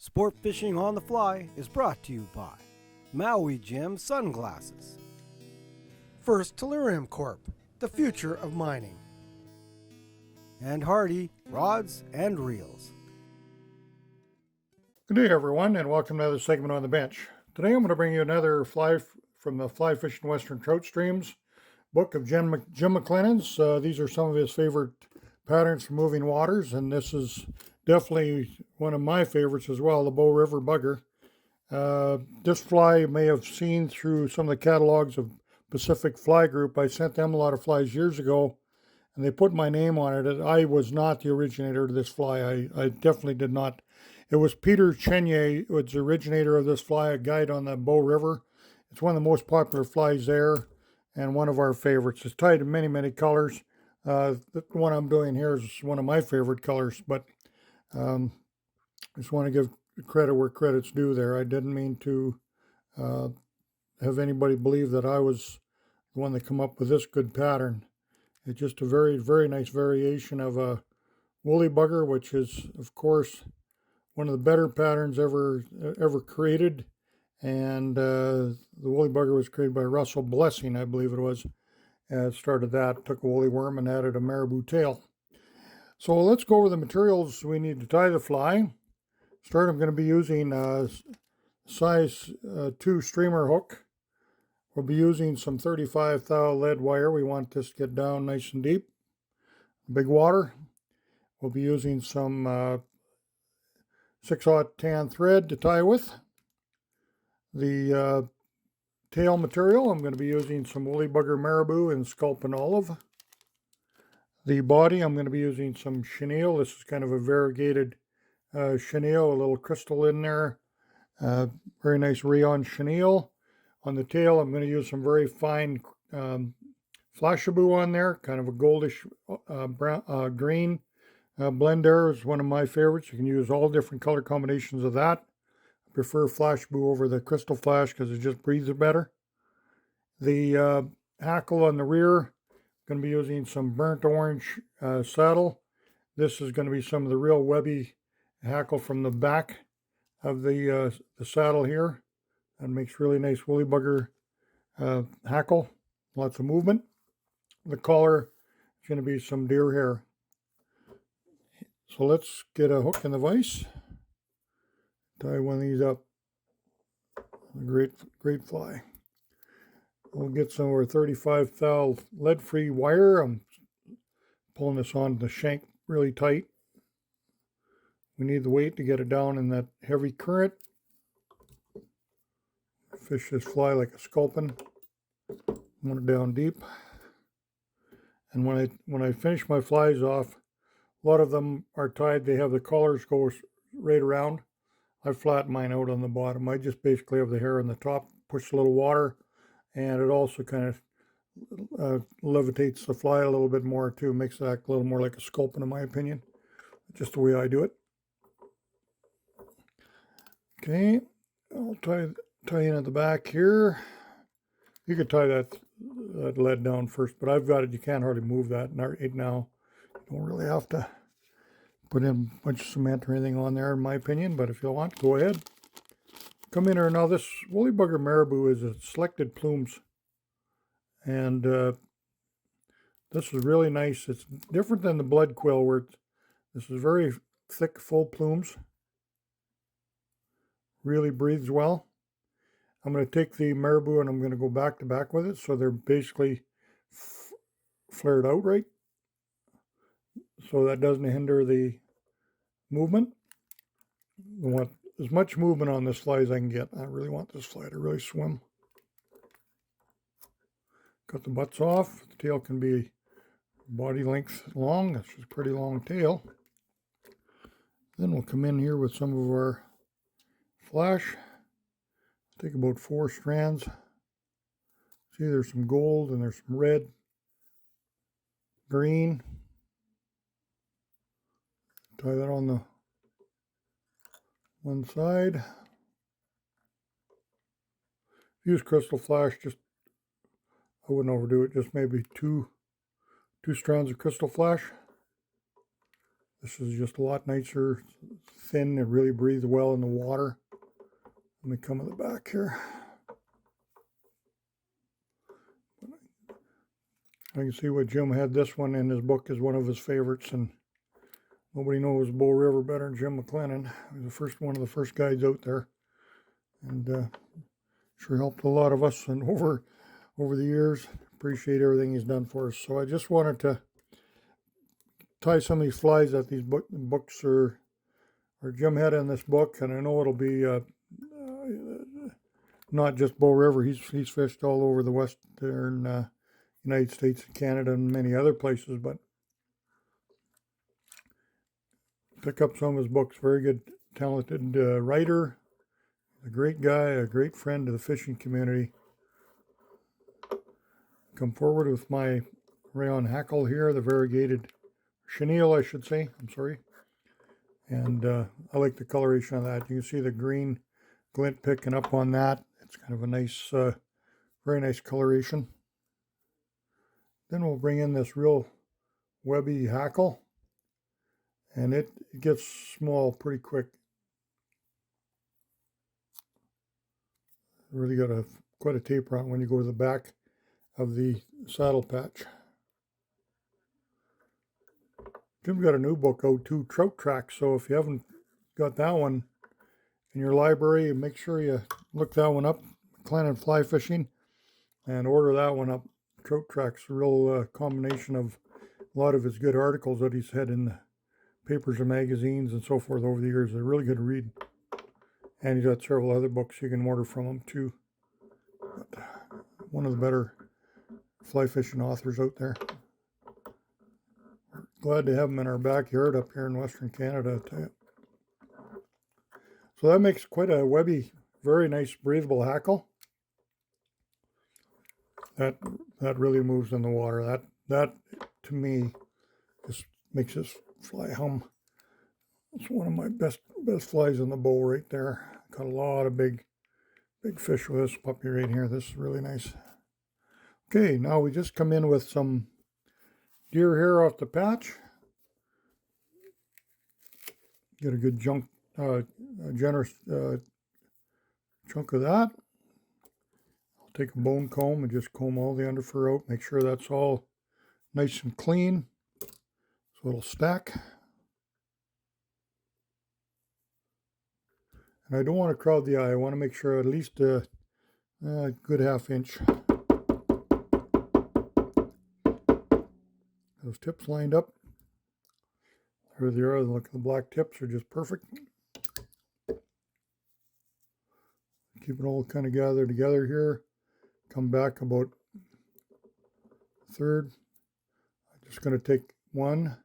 Sport Fishing on the Fly is brought to you by Maui Jim Sunglasses. First Tellurium Corp., the future of mining. And Hardy Rods and Reels. Good day, everyone, and welcome to another segment on the bench. Today I'm going to bring you another fly from the Fly Fishing Western Trout Streams book of Jim McLennan's. These are some of his favorite patterns for moving waters, and this is definitely one of my favorites as well, the Bow River Bugger. This fly you may have seen through some of the catalogs of Pacific Fly Group. I sent them a lot of flies years ago, and they put my name on it. I was not the originator of this fly. I definitely did not. It was Peter Chenille who was the originator of this fly, a guide on the Bow River. It's one of the most popular flies there and one of our favorites. It's tied in many, many colors. The one I'm doing here is one of my favorite colors, but I just want to give credit where credit's due there. I didn't mean to have anybody believe that I was the one that come up with this good pattern. It's just a very, very nice variation of a woolly bugger, which is, of course, one of the better patterns ever created. And the woolly bugger was created by Russell Blessing, I believe it was. Started that, took a woolly worm and added a marabou tail. So let's go over the materials we need to tie the fly. Start, I'm going to be using a size 2 streamer hook. We'll be using some 35 thou lead wire. We want this to get down nice and deep. Big water. We'll be using some 6/0 tan thread to tie with. The tail material, I'm going to be using some woolly bugger marabou and Sculpin olive. The body, I'm going to be using some chenille. This is kind of a variegated chenille, a little crystal in there. Very nice rayon chenille. On the tail, I'm going to use some very fine Flashabou on there, kind of a goldish brown, green. Blend there is one of my favorites. You can use all different color combinations of that. I prefer Flashabou over the Crystal Flash because it just breathes better. The Hackle on the rear, going to be using some burnt orange saddle. This is going to be some of the real webby hackle from the back of the saddle here. That makes really nice woolly bugger hackle. Lots of movement. The collar is going to be some deer hair. So let's get a hook in the vise. Tie one of these up. A great fly. We'll get some of our 35 thou lead-free wire. I'm pulling this on the shank really tight. We need the weight to get it down in that heavy current. Fish this fly like a sculpin. Want it down deep. And when I finish my flies off, a lot of them are tied. They have the collars go right around. I flatten mine out on the bottom. I just basically have the hair on the top, push a little water, and it also kind of levitates the fly a little bit more too, makes it act a little more like a sculpin in my opinion. Just the way I do it. Okay, I'll tie in at the back here. You could tie that lead down first, but I've got it. You can't hardly move that right now. You don't really have to put in a bunch of cement or anything on there, in my opinion, but if you want, go ahead. Come in here now. This woolly bugger marabou is a selected plumes, and this is really nice. It's different than the blood quill, where this is very thick, full plumes. Really breathes well. I'm going to take the marabou and I'm going to go back to back with it, so they're basically flared out right, so that doesn't hinder the movement. I want as much movement on this fly as I can get. I really want this fly to really swim. Cut the butts off. The tail can be body length long. That's just a pretty long tail. Then we'll come in here with some of our flash. Take about 4 strands. See, there's some gold and there's some red, green. Tie that on the one side. Use Crystal Flash, just, I wouldn't overdo it, just maybe two strands of Crystal Flash. This is just a lot nicer, thin, it really breathes well in the water. Let me come to the back here. I can see what Jim had this one in his book as one of his favorites, and nobody knows Bow River better than Jim McLennan. He was one of the first guides out there, and sure helped a lot of us and over the years. Appreciate everything he's done for us. So I just wanted to tie some of these flies that these books are Jim had in this book, and I know it'll be not just Bow River. He's fished all over the western United States and Canada and many other places, but pick up some of his books. Very good, talented writer, a great guy, a great friend to the fishing community. Come forward with my rayon Hackle here, the variegated Chenille, I should say. I'm sorry. And I like the coloration of that. You can see the green glint picking up on that. It's kind of a nice, very nice coloration. Then we'll bring in this real webby Hackle, and it gets small pretty quick. Really got quite a taper on when you go to the back of the saddle patch. Jim's got a new book out too, Trout Tracks, so if you haven't got that one in your library, make sure you look that one up, McLennan Fly Fishing, and order that one up. Trout Tracks, a real combination of a lot of his good articles that he's had in the papers and magazines and so forth over the years. They're really good to read. And he's got several other books you can order from him too. But one of the better fly fishing authors out there. We're glad to have him in our backyard up here in Western Canada, I tell you. So that makes quite a webby, very nice breathable Hackle. That really moves in the water. That to me just makes this fly hum. It's one of my best flies in the bowl right there. Got a lot of big fish with this puppy right here. This is really nice. Okay, now we just come in with some deer hair off the patch. Get a good a generous chunk of that. I'll take a bone comb and just comb all the underfur out. Make sure that's all nice and clean so it'll stack. And I don't want to crowd the eye. I want to make sure at least a good ½ inch. Those tips lined up. There they are. Look, the black tips are just perfect. Keep it all kind of gathered together here. Come back about a third. I'm just going to take 1,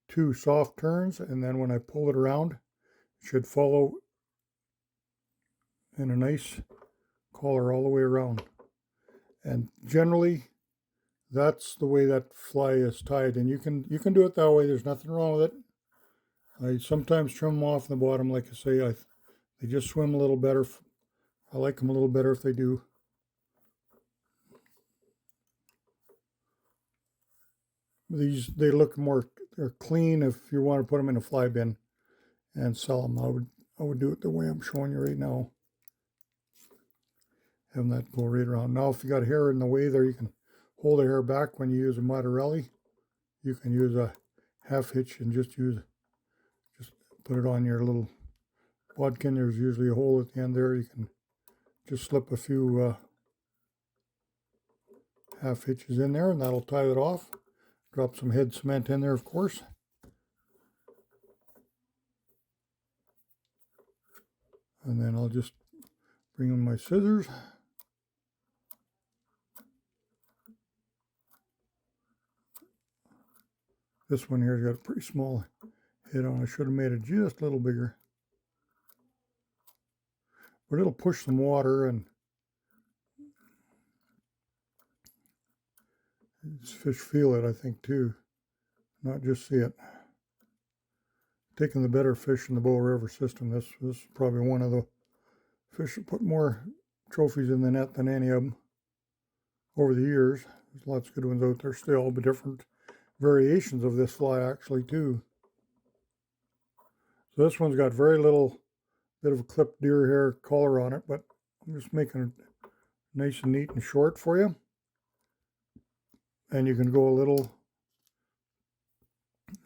2 soft turns, and then when I pull it around, it should follow in a nice collar all the way around. And generally, that's the way that fly is tied, and you can do it that way. There's nothing wrong with it. I sometimes trim them off the bottom, like I say. They just swim a little better. I like them a little better if they do. They look they're clean if you want to put them in a fly bin and sell them. I would do it the way I'm showing you right now. Having that go right around. Now, if you got hair in the way there, you can hold the hair back when you use a Motorelli. You can use a ½ hitch and just put it on your little bodkin. There's usually a hole at the end there. You can just slip a few ½ hitches in there, and that'll tie it off. Drop some head cement in there, of course. And then I'll just bring in my scissors. This one here's got a pretty small head on. I should have made it just a little bigger. But it'll push some water, and these fish feel it, I think, too. Not just see it. Taking the better fish in the Bow River system, this is probably one of the fish that put more trophies in the net than any of them over the years. There's lots of good ones out there still, but different variations of this fly actually too. So this one's got very little bit of a clipped deer hair collar on it, but I'm just making it nice and neat and short for you. And you can go a little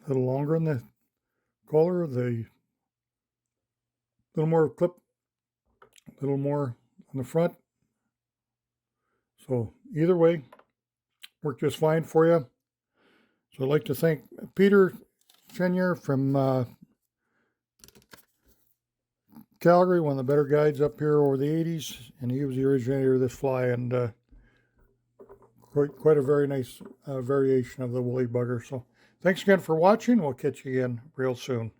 longer in the collar, the little more clip, a little more on the front. So either way, worked just fine for you. So I'd like to thank Peter Schlenker from Calgary, one of the better guides up here over the 80s, and he was the originator of this fly, and quite a very nice variation of the woolly bugger. So thanks again for watching. We'll catch you again real soon.